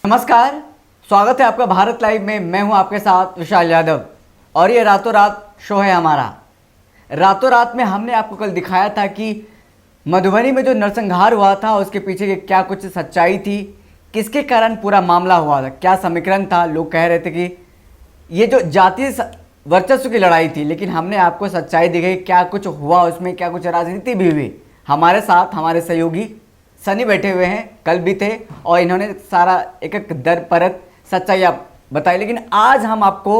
नमस्कार, स्वागत है आपका भारत लाइव में। मैं हूं आपके साथ विशाल यादव और ये रातों रात शो है हमारा। रातों रात में हमने आपको कल दिखाया था कि मधुबनी में जो नरसंहार हुआ था उसके पीछे की क्या कुछ सच्चाई थी, किसके कारण पूरा मामला हुआ था, क्या समीकरण था। लोग कह रहे थे कि ये जो जातीय वर्चस्व की लड़ाई थी, लेकिन हमने आपको सच्चाई दिखाई, क्या कुछ हुआ उसमें, क्या कुछ राजनीति भी हुई। हमारे साथ हमारे सहयोगी सनी बैठे हुए हैं, कल भी थे और इन्होंने सारा एक एक दर परत सच्चाई आप बताई। लेकिन आज हम आपको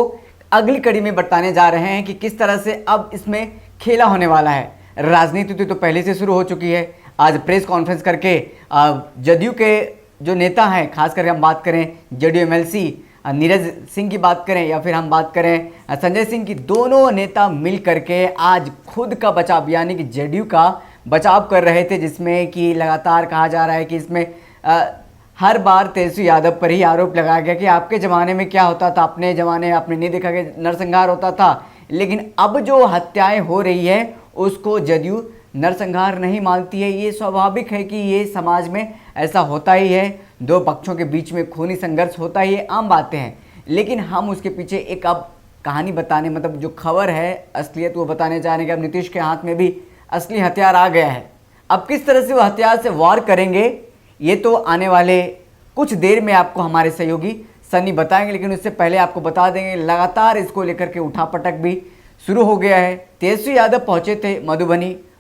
अगली कड़ी में बताने जा रहे हैं कि किस तरह से अब इसमें खेला होने वाला है। राजनीति तो पहले से शुरू हो चुकी है। आज प्रेस कॉन्फ्रेंस करके जदयू के जो नेता हैं, खास करके हम बात करें जदयू एमएलसी नीरज सिंह की बात करें या फिर हम बात करें संजय सिंह की, दोनों नेता मिल करके आज खुद का बचाव यानी कि जदयू का बचाव कर रहे थे, जिसमें कि लगातार कहा जा रहा है कि इसमें हर बार तेजस्वी यादव पर ही आरोप लगाया गया कि आपके ज़माने में क्या होता था, अपने ज़माने आपने नहीं देखा कि नरसंहार होता था। लेकिन अब जो हत्याएं हो रही है उसको जदयू नरसंहार नहीं मानती है। ये स्वाभाविक है कि ये समाज में ऐसा होता ही है, दो पक्षों के बीच में खूनी संघर्ष होता ही है, आम बातें हैं। लेकिन हम उसके पीछे एक अब कहानी बताने, मतलब जो खबर है असलियत वो बताने जा रहे हैं कि अब नीतीश के हाथ में भी असली हथियार आ गया है। अब किस तरह से वो हथियार से वार करेंगे ये तो आने वाले कुछ देर में आपको हमारे सहयोगी सनी बताएंगे। लेकिन उससे पहले आपको बता देंगे लगातार इसको लेकर के उठापटक भी शुरू हो गया है। तेजस्वी यादव पहुंचे थे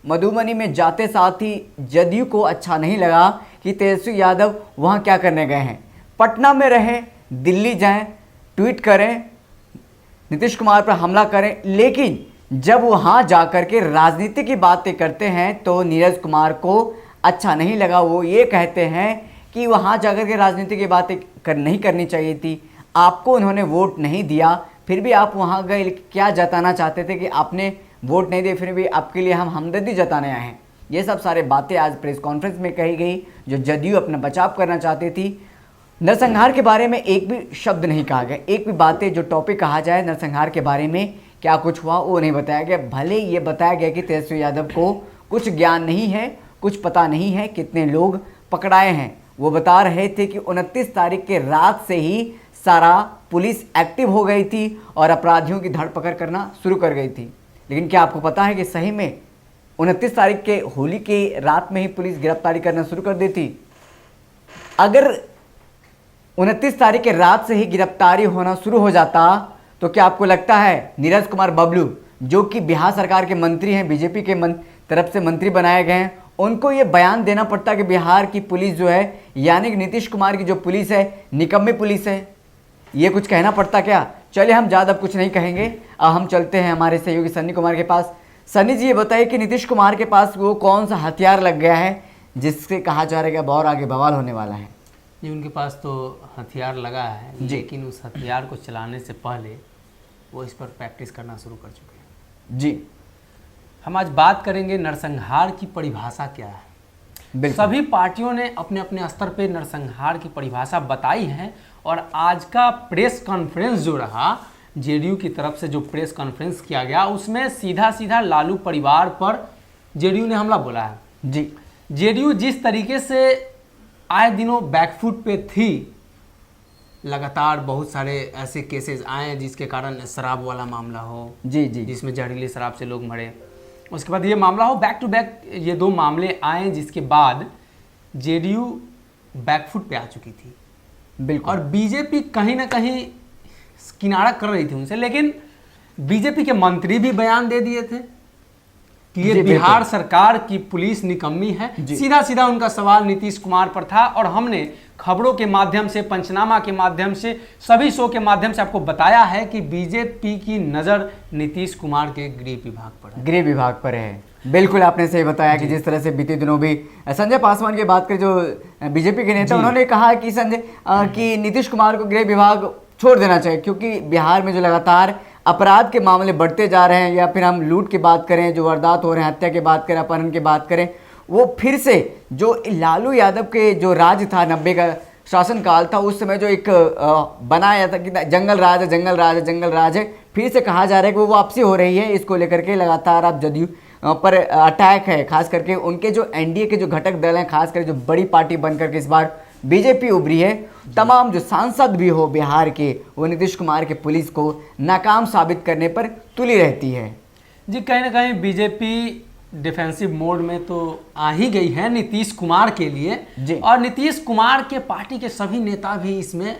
मधुबनी में जाते साथ ही जदयू को अच्छा नहीं लगा कि तेजस्वी यादव वहां क्या करने गए हैं। पटना में रहें, दिल्ली जाएं, ट्वीट करें, नीतीश कुमार पर हमला करें, लेकिन जब वहां जाकर के राजनीति की बातें करते हैं तो नीरज कुमार को अच्छा नहीं लगा। वो ये कहते हैं कि वहां जाकर के राजनीति की बातें नहीं करनी चाहिए थी, आपको उन्होंने वोट नहीं दिया, फिर भी आप वहां गए, क्या जताना चाहते थे कि आपने वोट नहीं दिए, फिर भी आपके लिए हम हमदर्दी जताने आए हैं। ये सब सारे बातें आज प्रेस कॉन्फ्रेंस में कही गई, जो जदयू अपना बचाव करना चाहती थी। नरसंहार के बारे में एक भी शब्द नहीं कहा गया, एक भी बातें जो टॉपिक कहा जाए नरसंहार के बारे में क्या कुछ हुआ वो नहीं बताया गया। भले ये बताया गया कि तेजस्वी यादव को कुछ ज्ञान नहीं है, कुछ पता नहीं है कितने लोग पकड़ाए हैं। वो बता रहे थे कि 29 तारीख के रात से ही सारा पुलिस एक्टिव हो गई थी और अपराधियों की धरपकड़ करना शुरू कर गई थी। लेकिन क्या आपको पता है कि सही में 29 तारीख के होली के रात में ही पुलिस गिरफ्तारी करना शुरू कर देती? अगर 29 तारीख के रात से ही गिरफ्तारी होना शुरू हो जाता तो क्या आपको लगता है नीरज कुमार बबलू, जो कि बिहार सरकार के मंत्री हैं, बीजेपी के तरफ से मंत्री बनाए गए हैं, उनको ये बयान देना पड़ता कि बिहार की पुलिस जो है यानी कि नीतीश कुमार की जो पुलिस है निकम्मी पुलिस है? ये कुछ कहना पड़ता क्या? चलिए हम ज़्यादा कुछ नहीं कहेंगे, हम चलते हैं हमारे सहयोगी सनी कुमार के पास। सनी जी, ये बताइए कि नीतीश कुमार के पास वो कौन सा हथियार लग गया है जिससे कहा जा रहा है कि अब और आगे बवाल होने वाला है? जी, उनके पास तो हथियार लगा है, लेकिन उस हथियार को चलाने से पहले वो इस पर प्रैक्टिस करना शुरू कर चुके हैं। जी, हम आज बात करेंगे नरसंहार की परिभाषा क्या है। सभी पार्टियों ने अपने अपने स्तर पे नरसंहार की परिभाषा बताई है और आज का प्रेस कॉन्फ्रेंस जो रहा, जेडीयू की तरफ से जो प्रेस कॉन्फ्रेंस किया गया, उसमें सीधा सीधा लालू परिवार पर जेडीयू ने हमला बोला है। जी, जेडीयू जिस तरीके से आए दिनों बैकफुट पे थी, लगातार बहुत सारे ऐसे केसेस आए जिसके कारण शराब वाला मामला हो, जी जी, जिसमें जहरीली शराब से लोग मरे, उसके बाद ये मामला हो, बैक टू बैक ये दो मामले आए, जिसके बाद जेडीयू बैकफुट पे आ चुकी थी। बिल्कुल। और बीजेपी कहीं ना कहीं किनारा कर रही थी उनसे, लेकिन बीजेपी के मंत्री भी बयान दे दिए थे कि ये बिहार सरकार की पुलिस निकम्मी है। सीधा सीधा उनका सवाल नीतीश कुमार पर था और हमने खबरों के माध्यम से, पंचनामा के माध्यम से, सभी शो के माध्यम से आपको बताया है कि बीजेपी की नज़र नीतीश कुमार के गृह विभाग पर है। गृह विभाग पर है, बिल्कुल आपने सही बताया कि जिस तरह से बीते दिनों भी संजय पासवान की बात करें, जो बीजेपी के नेता, उन्होंने कहा कि कि नीतीश कुमार को गृह विभाग छोड़ देना चाहिए, क्योंकि बिहार में जो लगातार अपराध के मामले बढ़ते जा रहे हैं, या फिर हम लूट की बात करें, जो वारदात हो रहे हैं, हत्या की बात करें, अपहरण की बात करें, वो फिर से जो लालू यादव के जो राज था, 90 का शासनकाल था, उस समय जो एक बनाया था कि जंगल राज है, जंगल राज है, जंगल राज है, फिर से कहा जा रहा है कि वो वापसी हो रही है। इसको लेकर के लगातार आप जदयू पर अटैक है, खास करके उनके जो एनडीए के जो घटक दल हैं, खास करके जो बड़ी पार्टी बनकर के इस बार बीजेपी उभरी है, तमाम जो सांसद भी हो बिहार के, वो नीतीश कुमार के पुलिस को नाकाम साबित करने पर तुली रहती है। जी कहीं ना कहीं बीजेपी डिफेंसिव मोड में तो आ ही गई है नीतीश कुमार के लिए जी। और नीतीश कुमार के पार्टी के सभी नेता भी इसमें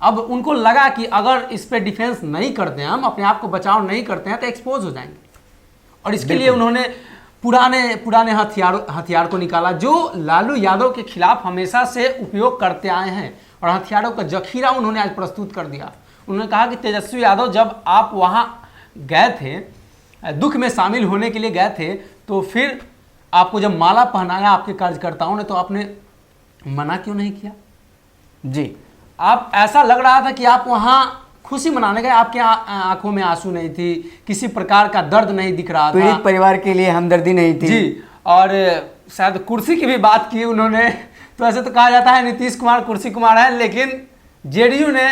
अब उनको लगा कि अगर इस पे डिफेंस नहीं करते हैं, हम अपने आप को बचाव नहीं करते हैं तो एक्सपोज हो जाएंगे। और इसके लिए उन्होंने पुराने हथियार को निकाला जो लालू यादव के खिलाफ हमेशा से उपयोग करते आए हैं, और हथियारों का जखीरा उन्होंने आज प्रस्तुत कर दिया। उन्होंने कहा कि तेजस्वी यादव जब आप वहाँ गए थे, दुख में शामिल होने के लिए गए थे, तो फिर आपको जब माला पहनाया आपके कार्यकर्ताओं ने तो आपने मना क्यों नहीं किया? जी, आप ऐसा लग रहा था कि आप वहाँ खुशी मनाने गए, आपके आंखों में आंसू नहीं थी, किसी प्रकार का दर्द नहीं दिख रहा था, पीड़ित परिवार के लिए हमदर्दी नहीं थी। जी। और शायद कुर्सी की भी बात की उन्होंने, तो ऐसे तो कहा जाता है नीतीश कुमार कुर्सी कुमार है, लेकिन जेडीयू ने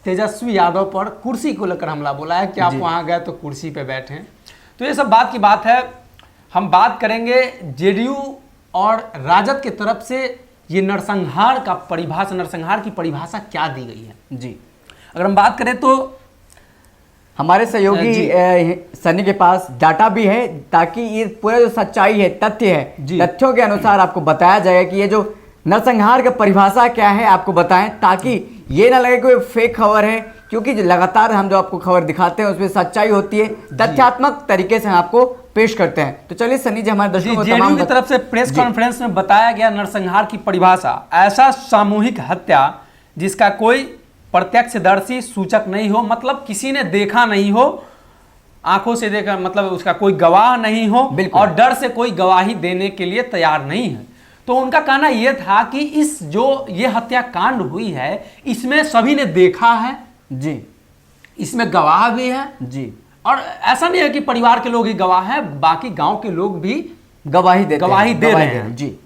तेजस्वी यादव पर कुर्सी को लेकर हमला बोला है कि आप वहाँ गए तो कुर्सी पे बैठे। तो ये सब बात की बात है। हम बात करेंगे जेडीयू और राजद की तरफ से ये नरसंहार की परिभाषा क्या दी गई है। जी, अगर हम बात करें तो हमारे सहयोगी सनी के पास डाटा भी है, ताकि ये पूरा जो सच्चाई है, तथ्य है, तथ्यों के अनुसार आपको बताया जाएगा कि ये जो नरसंहार का परिभाषा क्या है आपको बताएं, ताकि ये ना लगे कोई फेक खबर है, क्योंकि जो लगातार हम जो आपको खबर दिखाते हैं उसमें सच्चाई होती है, तथ्यात्मक तरीके से हम आपको पेश करते हैं। तो चलिए सनी जी, हमारे दर्शकों को जेडीयू की तरफ से प्रेस कॉन्फ्रेंस में बताया गया नरसंहार की परिभाषा, ऐसा सामूहिक हत्या जिसका कोई प्रत्यक्षदर्शी सूचक नहीं हो, मतलब किसी ने देखा नहीं हो, आंखों से देखा, मतलब उसका कोई गवाह नहीं हो, और डर से कोई गवाही देने के लिए तैयार नहीं है। तो उनका कहना यह था कि इस जो ये हत्याकांड हुई है इसमें सभी ने देखा है जी, इसमें गवाह भी है जी, और ऐसा नहीं है कि परिवार के लोग ही गवाह हैं, बाकी गांव के लोग भी गवाही दे रहे हैं जी।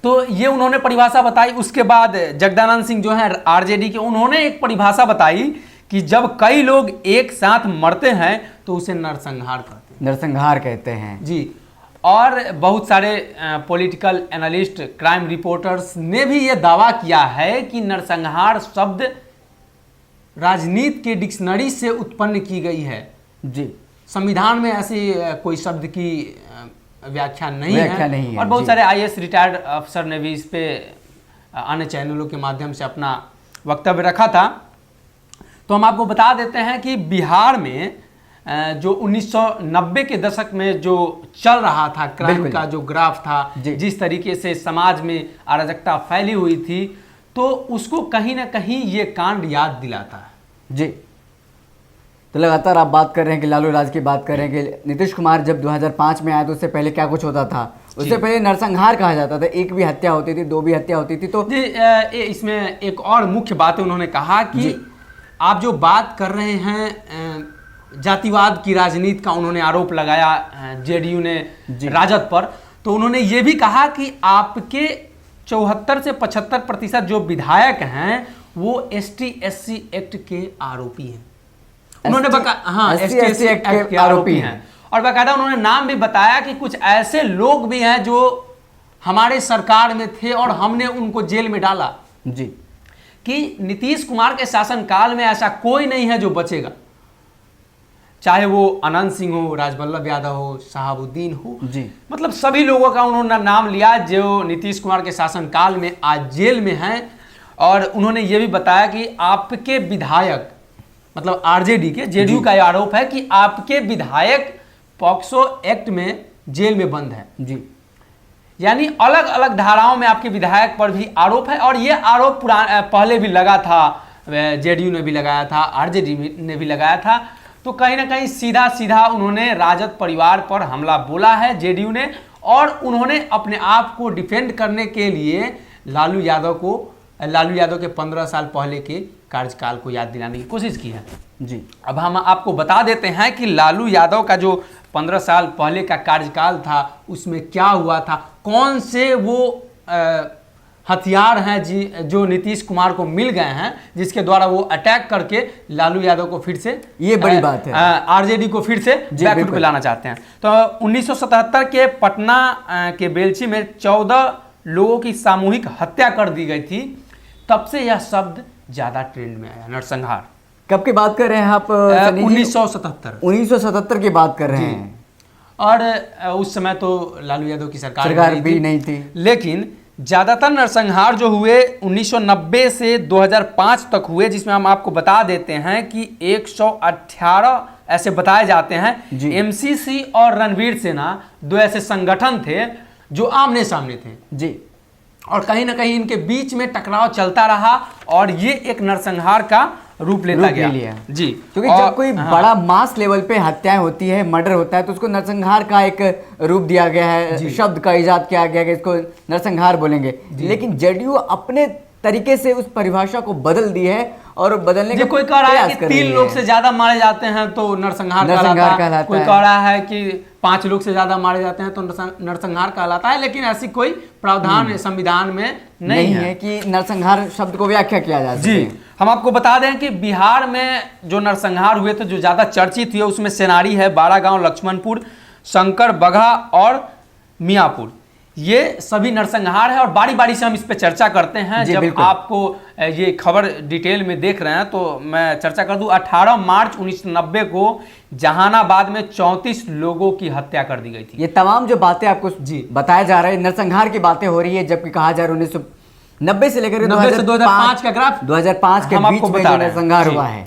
तो ये उन्होंने परिभाषा बताई। उसके बाद जगदानंद सिंह जो है आरजेडी के, उन्होंने एक परिभाषा बताई कि जब कई लोग एक साथ मरते हैं तो उसे नरसंहार कहते हैं जी। और बहुत सारे पॉलिटिकल एनालिस्ट, क्राइम रिपोर्टर्स ने भी ये दावा किया है कि नरसंहार शब्द राजनीति के डिक्शनरी से उत्पन्न की गई है जी, संविधान में ऐसी कोई शब्द की व्याख्या नहीं है। और बहुत सारे आईएएस रिटायर्ड अफसर ने भी इस पे अन्य चैनलों के माध्यम से अपना वक्तव्य रखा था। तो हम आपको बता देते हैं कि बिहार में जो 1990 के दशक में जो चल रहा था क्राइम का जो ग्राफ था, जिस तरीके से समाज में अराजकता फैली हुई थी, तो उसको कहीं ना कहीं ये कांड याद दिलाता है जी। तो लगातार आप बात कर रहे हैं कि लालू राज की बात कर रहे हैं कि नीतीश कुमार जब 2005 में आए तो उससे पहले क्या कुछ होता था, उससे पहले नरसंहार कहा जाता था, एक भी हत्या होती थी, दो भी हत्या होती थी। तो जी इसमें एक और मुख्य बात है, उन्होंने कहा कि आप जो बात कर रहे हैं जातिवाद की राजनीति का, उन्होंने आरोप लगाया जेडीयू ने राजद पर। तो उन्होंने ये भी कहा कि आपके 74 से 75% जो विधायक हैं वो ST/SC एक्ट के आरोपी हैं। उन्होंने ST/SC एक्ट के आरोपी हैं, और बाकायदा उन्होंने नाम भी बताया कि कुछ ऐसे लोग भी हैं जो हमारे सरकार में थे और हमने उनको जेल में डाला जी, कि नीतीश कुमार के शासनकाल में ऐसा कोई नहीं है जो बचेगा, चाहे वो अनंत सिंह हो, राजवल्लभ यादव हो, शहाबुद्दीन हो जी, मतलब सभी लोगों का उन्होंने नाम लिया जो नीतीश कुमार के शासनकाल में आज जेल में हैं। और उन्होंने ये भी बताया कि आपके विधायक, मतलब आरजेडी के, जेडीयू का आरोप है कि आपके विधायक पॉक्सो एक्ट में जेल में बंद है जी, यानी अलग अलग धाराओं में आपके विधायक पर भी आरोप है। और ये आरोप पहले भी लगा था, जेडीयू ने भी लगाया था, आरजेडी ने भी लगाया था। तो कहीं ना कहीं सीधा सीधा उन्होंने राजद परिवार पर हमला बोला है जेडीयू ने, और उन्होंने अपने आप को डिफेंड करने के लिए लालू यादव के 15 साल पहले के कार्यकाल को याद दिलाने की कोशिश की है जी। अब हम आपको बता देते हैं कि लालू यादव का जो 15 साल पहले का कार्यकाल था उसमें क्या हुआ था, कौन से वो हथियार हैं जी जो नीतीश कुमार को मिल गए हैं, जिसके द्वारा वो अटैक करके लालू यादव को फिर से, ये बड़ी बात है, आरजेडी को फिर से बैकफुट पे लाना चाहते हैं। तो 1977 के पटना के बेलछी में 14 लोगों की सामूहिक हत्या कर दी गई थी, तब से यह शब्द ज़्यादा ट्रेंड में आया, नरसंहार। कब की बात कर रहे हैं आप सनी जी? 1977। 1977 की बात कर रहे हैं। और उस समय तो लालू यादव की सरकार भी नहीं थी। लेकिन ज़्यादातर नरसंहार जो हुए 1990 से 2005 तक हुए, जिसमें हम आपको बता देते हैं कि 118 ऐसे बताए जाते हैं। एमसीसी और रणवीर सेना दो ऐसे संगठन थे जो आमने सामने थे जी, और कहीं ना कहीं इनके बीच में टकराव चलता रहा और ये एक नरसंहार का रूप लेता गया जी। क्योंकि जब कोई बड़ा मास लेवल पे हत्याएं होती है, मर्डर होता है, तो उसको नरसंहार का एक रूप दिया गया है, शब्द का इजाद किया गया कि इसको नरसंहार बोलेंगे। लेकिन जेडीयू अपने तरीके से उस परिभाषा को बदल दी है और बदलने का कोई कह रहा है कि 3 लोग से ज्यादा मारे जाते हैं तो नरसंहार कहलाता है, कोई कह रहा है कि 5 लोग से ज्यादा मारे जाते हैं तो नरसंहार कहलाता है। लेकिन ऐसी कोई प्रावधान संविधान में नहीं है कि नरसंहार शब्द को व्याख्या किया जा सके। जी, हम आपको बता दें कि बिहार में जो नरसंहार हुए थे, जो ज्यादा चर्चित हुए, उसमें सेनारी है, बाड़ागांव, लक्ष्मणपुर, शंकर बगहा और मियापुर। ये सभी नरसंहार है और बारी बारी से हम इस पे चर्चा करते हैं। जब आपको ये खबर डिटेल में देख रहे हैं तो मैं चर्चा कर दूं। 18 मार्च 1990 को जहानाबाद में 34 लोगों की हत्या कर दी गई थी। ये तमाम जो बातें आपको जी बताया जा रहा है, नरसंहार की बातें हो रही है, जबकि कहा जा रहा है 1990 से लेकर 2005 का ग्राफ, 2005 के बीच में जो नरसंहार हुआ है।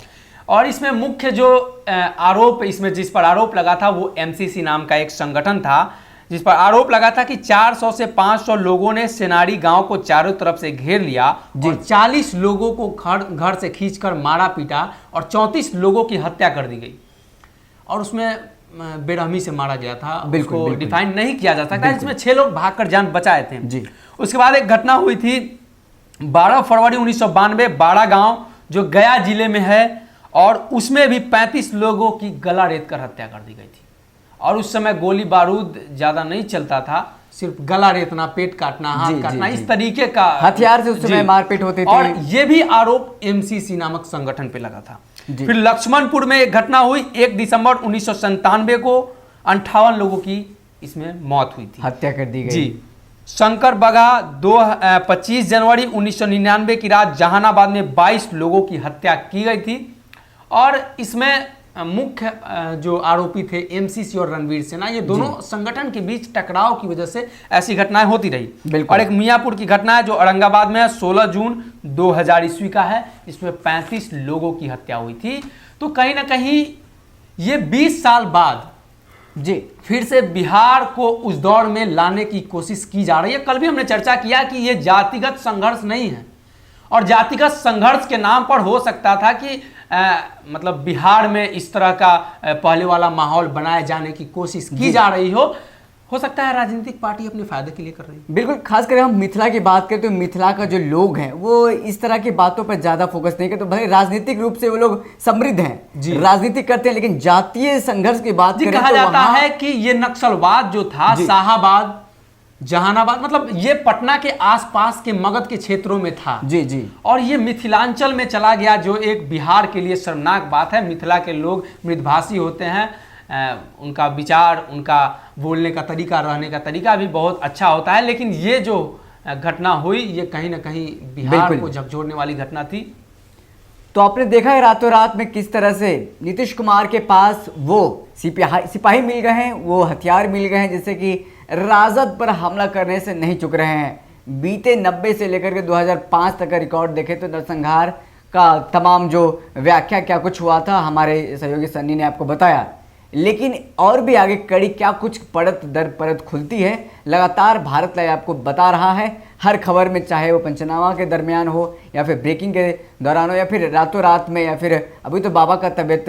और इसमें मुख्य जो आरोप, इसमें जिस पर आरोप लगा था वो एमसीसी नाम का एक संगठन था, जिस पर आरोप लगा था कि 400 से 500 लोगों ने सेनारी गांव को चारों तरफ से घेर लिया और 40 लोगों को घर से खींचकर मारा पीटा और 34 लोगों की हत्या कर दी गई और उसमें बेरहमी से मारा गया था। उसको डिफाइन नहीं किया जा सकता। इसमें 6 लोग भागकर जान बचाए थे जी। उसके बाद एक घटना हुई थी 12 फरवरी 1992, बाड़ागांव जो गया जिले में है, और उसमें भी 35 लोगों की गला रेत कर हत्या कर दी गई थी। और उस समय गोली बारूद ज्यादा नहीं चलता था, सिर्फ गला रेतना, पेट काटना, हाथ काटना, इस तरीके का हथियार से उस समय मारपीट होती थी। और ये भी आरोप एमसीसी नामक संगठन पे लगा था। फिर लक्ष्मणपुर में एक घटना हुई 1 दिसंबर 1997 को, 58 लोगों की इसमें मौत हुई थी, हत्या कर दी गई जी। शंकर बगहा 25 जनवरी 1999 की रात जहानाबाद में 22 लोगों की हत्या की गई थी और इसमें मुख्य जो आरोपी थे एमसीसी और रणवीर सेना, ये दोनों संगठन के बीच टकराव की वजह से ऐसी घटनाएं होती रही। और एक मियापुर की घटना है जो औरंगाबाद में है, 16 जून 2000 ईस्वी का है, इसमें 35 लोगों की हत्या हुई थी। तो कहीं ना कहीं ये 20 साल बाद जी फिर से बिहार को उस दौर में लाने की कोशिश की जा रही है। कल भी हमने चर्चा किया कि ये जातिगत संघर्ष नहीं है और जातिगत संघर्ष के नाम पर हो सकता था कि मतलब बिहार में इस तरह का पहले वाला माहौल बनाए जाने की कोशिश की जा रही हो सकता है राजनीतिक पार्टी अपने फायदे के लिए कर रही है। बिल्कुल, खासकर हम मिथिला की बात करें तो मिथिला का जो लोग हैं वो इस तरह की बातों पर ज्यादा फोकस नहीं करते। तो भले राजनीतिक रूप से वो लोग समृद्ध हैं, राजनीति करते हैं, लेकिन जातीय संघर्ष की बात करें कहा जाता है कि ये नक्सलवाद जो था शाहाबाद, जहानाबाद, मतलब ये पटना के आसपास के मगध के क्षेत्रों में था जी और ये मिथिलांचल में चला गया, जो एक बिहार के लिए शर्मनाक बात है। मिथिला के लोग मृदभाषी होते हैं, उनका विचार, उनका बोलने का तरीका, रहने का तरीका भी बहुत अच्छा होता है, लेकिन ये जो घटना हुई ये कहीं ना कहीं बिहार को झकझोरने वाली घटना थी। तो आपने देखा है रातों रात में किस तरह से नीतीश कुमार के पास वो सिपाही मिल गए हैं, वो हथियार मिल गए हैं, जिससे कि राजद पर हमला करने से नहीं चुक रहे हैं। बीते 90 से लेकर के 2005 तक का रिकॉर्ड देखें तो नरसंहार का तमाम जो व्याख्या क्या कुछ हुआ था हमारे सहयोगी सन्नी ने आपको बताया, लेकिन और भी आगे कड़ी क्या कुछ परत दर परत खुलती है, लगातार भारत लाइव आपको बता रहा है हर खबर में, चाहे वो पंचनामा के दरमियान हो या फिर ब्रेकिंग के दौरान हो या फिर रातों रात में, या फिर अभी तो बाबा का तबीयत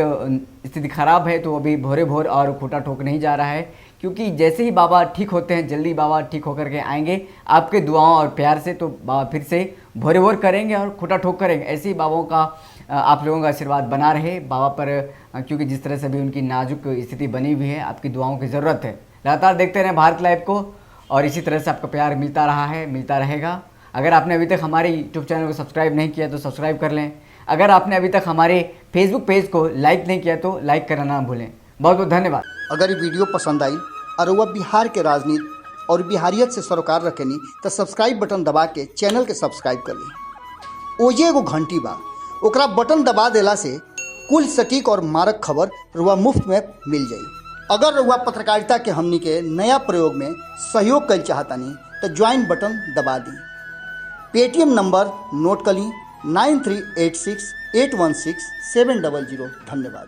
स्थिति खराब है तो अभी भोरे भोर और खूंटा ठोक नहीं जा रहा है, क्योंकि जैसे ही बाबा ठीक होते हैं जल्दी बाबा ठीक होकर के आएंगे आपके दुआओं और प्यार से, तो बाबा फिर से भोरे भोर करेंगे और खूंटा ठोक करेंगे। ऐसे ही बाबाओं का आप लोगों का आशीर्वाद बना रहे बाबा पर, क्योंकि जिस तरह से भी उनकी नाजुक स्थिति बनी हुई है, आपकी दुआओं की ज़रूरत है। लगातार देखते रहें भारत लाइव को और इसी तरह से आपका प्यार मिलता रहा है, मिलता रहेगा। अगर आपने अभी तक हमारे यूट्यूब चैनल को सब्सक्राइब नहीं किया तो सब्सक्राइब कर लें। अगर आपने अभी तक हमारे फेसबुक पेज को लाइक नहीं किया तो लाइक करना ना भूलें। बहुत बहुत धन्यवाद। अगर ये वीडियो पसंद आई और वह बिहार के राजनीति और बिहारियत से सरोकार रखेनी तो सब्सक्राइब बटन दबा के चैनल के सब्सक्राइब कर ली। ओजे एगो घंटी बा, ओकरा बटन दबा देला से कुल सटीक और मारक खबर रुआ मुफ्त में मिल जाई। अगर रुआ पत्रकारिता के हमनी के नया प्रयोग में सहयोग कर चाहतानी तो ज्वाइन बटन दबा दी। पेटीएम नंबर नोट कर ली 9386816700। धन्यवाद।